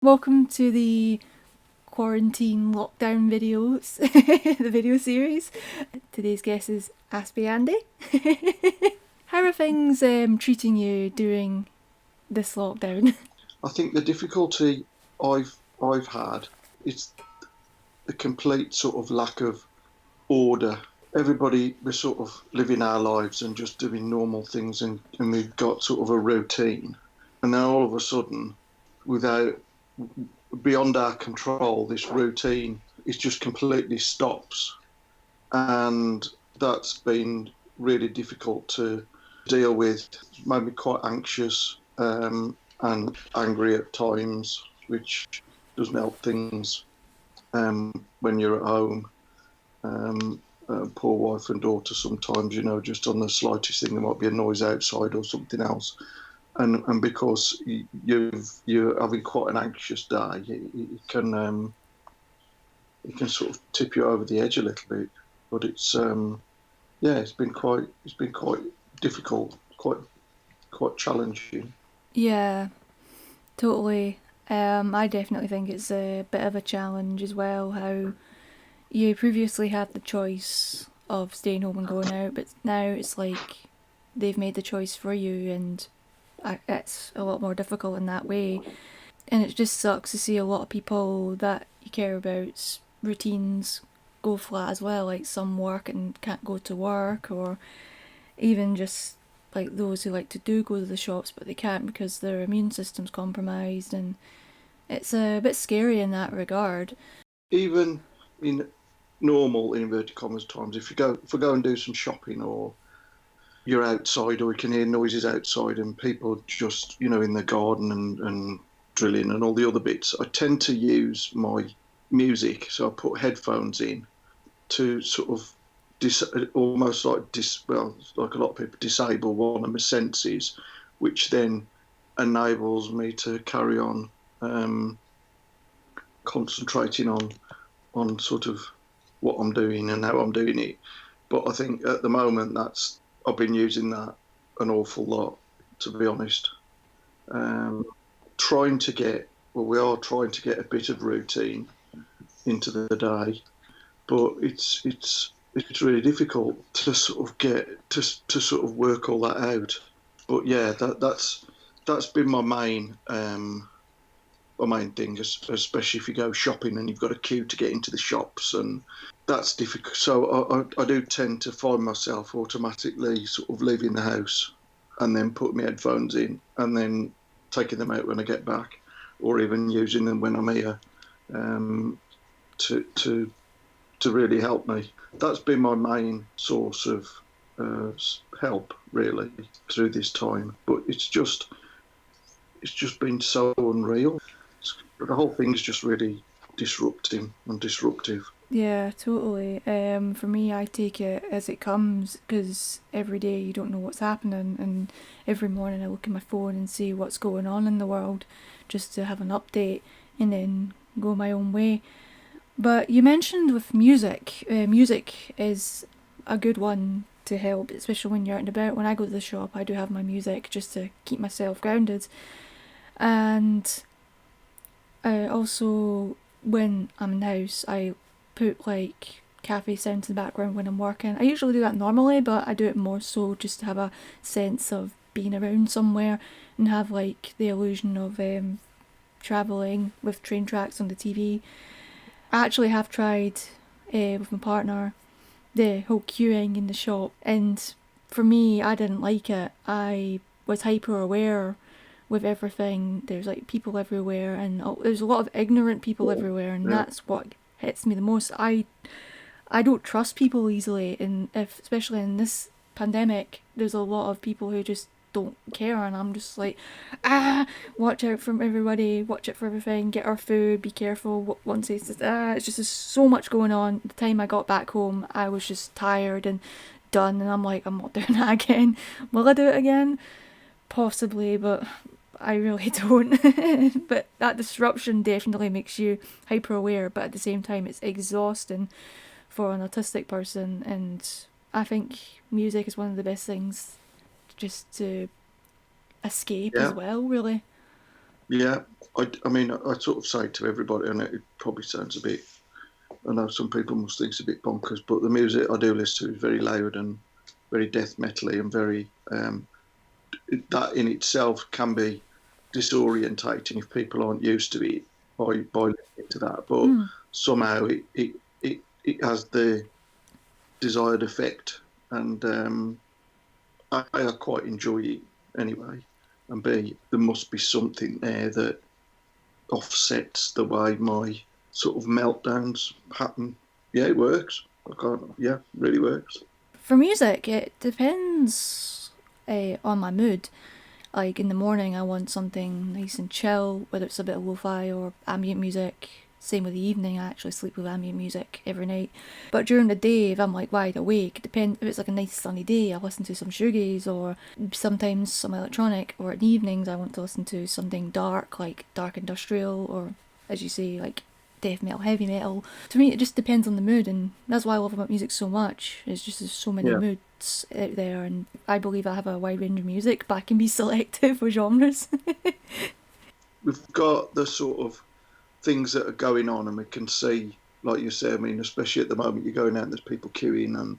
Welcome to the quarantine lockdown videos, the video series. Today's guest is Aspie Andy. How are things treating you during this lockdown? I think the difficulty I've had is the complete sort of lack of order. Everybody we're sort of living our lives and just doing normal things and we've got sort of a routine. And then all of a sudden, without beyond our control, this routine is just completely stops. And that's been really difficult to deal with. It's made me quite anxious and angry at times, which doesn't help things when you're at home. Poor wife and daughter sometimes, just on the slightest thing, there might be a noise outside or something else. And because you're having quite an anxious day, it can sort of tip you over the edge a little bit. But yeah, it's been quite difficult, quite challenging. Yeah, totally. I definitely think it's a bit of a challenge as well. How you previously had the choice of staying home and going out, but now it's like they've made the choice for you, and it's a lot more difficult in that way. And it just sucks to see a lot of people that you care about's routines go flat as well. Like some work and can't go to work, or even just like those who like to do go to the shops but they can't because their immune system's compromised, and it's a bit scary in that regard. Even in normal in inverted commas times, if we go and do some shopping, or you're outside, or you can hear noises outside, and people just in the garden and drilling and all the other bits, I tend to use my music, so I put headphones in to sort of almost like well, like a lot of people, disable one of my senses, which then enables me to carry on um, concentrating on sort of what I'm doing and how I'm doing it. But I think at the moment I've been using that an awful lot, to be honest. Um, trying to get we are trying to get a bit of routine into the day, but it's really difficult to sort of get to sort of work all that out. But yeah, that's been my main thing, especially if you go shopping and you've got a queue to get into the shops, and that's difficult. So I do tend to find myself automatically sort of leaving the house and then putting my headphones in and then taking them out when I get back, or even using them when I'm here um, to to to really help me. That's been my main source of uh, help really through this time. But it's just been so unreal. The whole thing's just really disrupting and disruptive. Yeah, totally. For me, I take it as it comes because every day you don't know what's happening, and every morning I look at my phone and see what's going on in the world just to have an update and then go my own way. But you mentioned with music, music is a good one to help, especially when you're out and about. When I go to the shop, I do have my music just to keep myself grounded. And also, when I'm in the house, I put like cafe sounds in the background when I'm working. I usually do that normally, but I do it more so just to have a sense of being around somewhere and have like the illusion of traveling with train tracks on the TV. I actually have tried with my partner the whole queuing in the shop, and for me, I didn't like it. I was hyper aware with everything. There's like people everywhere, and there's a lot of ignorant people everywhere, and Yeah, that's what hits me the most. I don't trust people easily, and if especially in this pandemic, there's a lot of people who just don't care, and I'm just like, watch out from everybody, watch out for everything, get our food, be careful. Once it's just there's so much going on. The time I got back home, I was just tired and done, and I'm like, I'm not doing that again. Will I do it again? Possibly, but I really don't. But that disruption definitely makes you hyper aware, but at the same time, it's exhausting for an autistic person. And I think music is one of the best things just to escape as yeah, well, really. Yeah, I mean, I sort of say to everybody, and it probably sounds a bit, I know some people must think it's a bit bonkers, but the music I do listen to is very loud and very death metally and very, that in itself can be disorientating if people aren't used to it by listening to that. But Mm. somehow it has the desired effect, and I quite enjoy it anyway. And B, there must be something there that offsets the way my sort of meltdowns happen. Yeah, it works. I can't. Yeah, really works. For music, it depends on my mood. Like in the morning, I want something nice and chill, whether it's a bit of lo-fi or ambient music. Same with the evening, I actually sleep with ambient music every night. But during the day, if I'm like wide awake, it depends. If it's like a nice sunny day, I listen to some shoegaze or sometimes some electronic. Or in the evenings, I want to listen to something dark, like dark industrial, or as you say, like death metal, heavy metal. To me, it just depends on the mood, and that's why I love about music so much. It's just there's so many Yeah, moods out there, and I believe I have a wide range of music, but I can be selective with genres. we've got the sort of things that are going on, and we can see, like you say. I mean, especially at the moment, you're going out and there's people queuing, and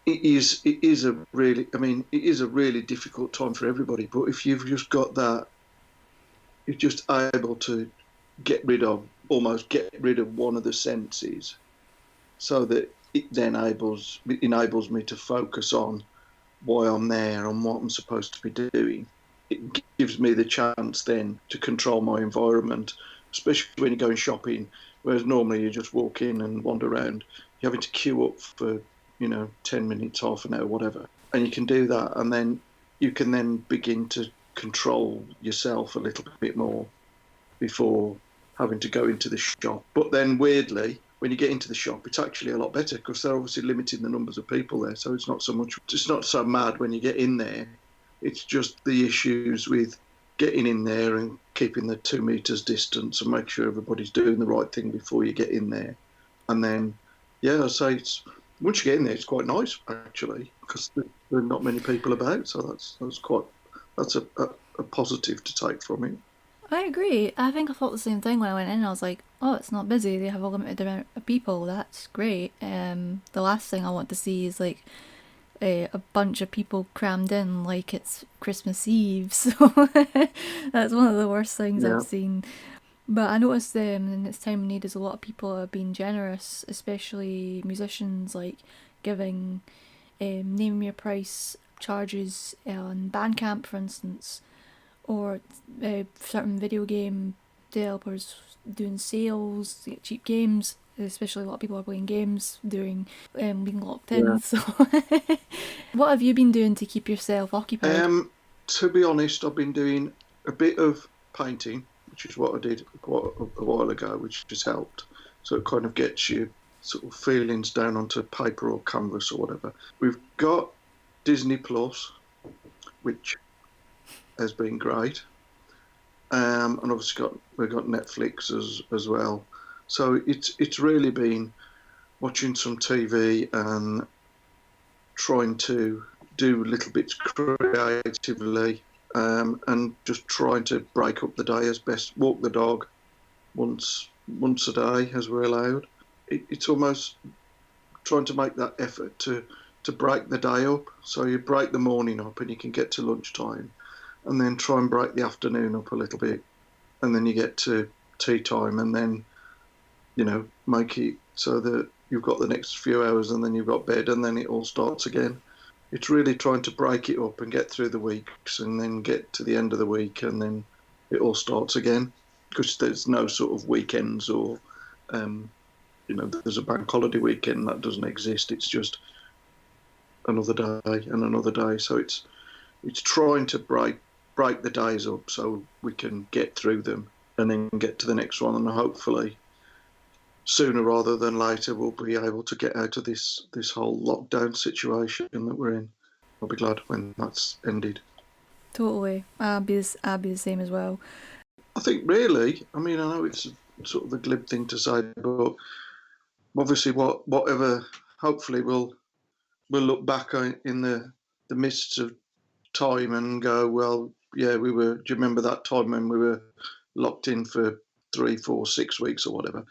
it is a really, I mean, it is a really difficult time for everybody. But if you've just got that, you're just able to almost get rid of one of the senses, so that it enables me to focus on why I'm there and what I'm supposed to be doing. It gives me the chance then to control my environment, especially when you're going shopping, whereas normally you just walk in and wander around. You're having to queue up for, 10 minutes, half an hour, whatever. And you can do that. And then you can then begin to control yourself a little bit more before having to go into the shop. But then weirdly, when you get into the shop, it's actually a lot better because they're obviously limiting the numbers of people there. So it's not so mad when you get in there. It's just the issues with getting in there and keeping the 2 meters distance and make sure everybody's doing the right thing before you get in there. And then, yeah, I say once you get in there, it's quite nice actually because there are not many people about. So that's a positive to take from it. I agree. I think I thought the same thing when I went in. I was like, oh, it's not busy. They have a limited amount of people. That's great. The last thing I want to see is like a bunch of people crammed in like it's Christmas Eve. So that's one of the worst things I've Yeah. seen. But I noticed in this time of need, there's a lot of people are being generous, especially musicians, like giving name your price charges on Bandcamp, for instance, or certain video game developers doing sales, to get cheap games. Especially a lot of people are playing games during being locked Yeah. in. So, what have you been doing to keep yourself occupied? To be honest, I've been doing a bit of painting, which is what I did quite a while ago, which has helped. So it kind of gets your sort of feelings down onto paper or canvas or whatever. We've got Disney Plus, which has been great, and obviously we've got Netflix as well. So it's really been watching some TV and trying to do little bits creatively, and just trying to break up the day as best. Walk the dog once a day as we're allowed. It's almost trying to make that effort to break the day up. So you break the morning up and you can get to lunchtime, and then try and break the afternoon up a little bit, and then you get to tea time, and then make it so that you've got the next few hours, and then you've got bed, and then it all starts again. It's really trying to break it up and get through the weeks, and then get to the end of the week, and then it all starts again. Because there's no sort of weekends or, there's a bank holiday weekend that doesn't exist. It's just another day and another day. So it's trying to break the days up so we can get through them and then get to the next one, and hopefully sooner rather than later we'll be able to get out of this whole lockdown situation that we're in. I'll be glad when that's ended. Totally, I'll be the same as well. I think really, I mean, I know it's sort of the glib thing to say, but obviously, whatever, hopefully, we'll look back in the mists of time and go, well, yeah, we were. Do you remember that time when we were locked in for 3, 4, 6 weeks or whatever?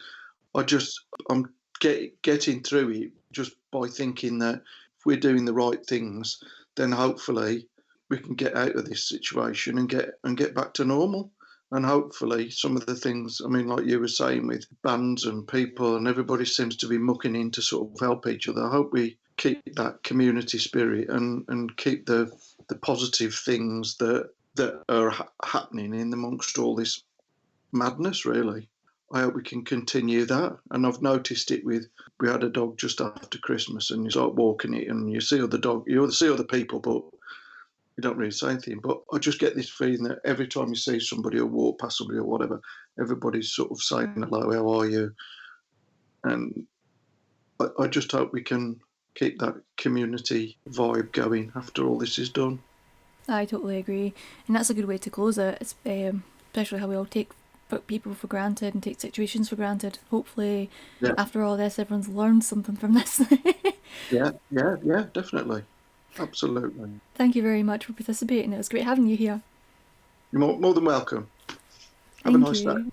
I'm getting through it just by thinking that if we're doing the right things, then hopefully we can get out of this situation and get back to normal. And hopefully some of the things, I mean, like you were saying with bands and people and everybody seems to be mucking in to sort of help each other. I hope we keep that community spirit and keep the positive things that are happening in amongst all this madness, really. I hope we can continue that. And I've noticed it we had a dog just after Christmas, and you start walking it, and you see you see other people, but you don't really say anything. But I just get this feeling that every time you see somebody or walk past somebody or whatever, everybody's sort of saying hello, how are you? And I just hope we can keep that community vibe going after all this is done. I totally agree, and that's a good way to close it. It's, especially how we all take people for granted and take situations for granted. Hopefully, Yeah, after all this, everyone's learned something from this. yeah, definitely. Absolutely. Thank you very much for participating. It was great having you here. You're more than welcome. Have a Thank nice day. you.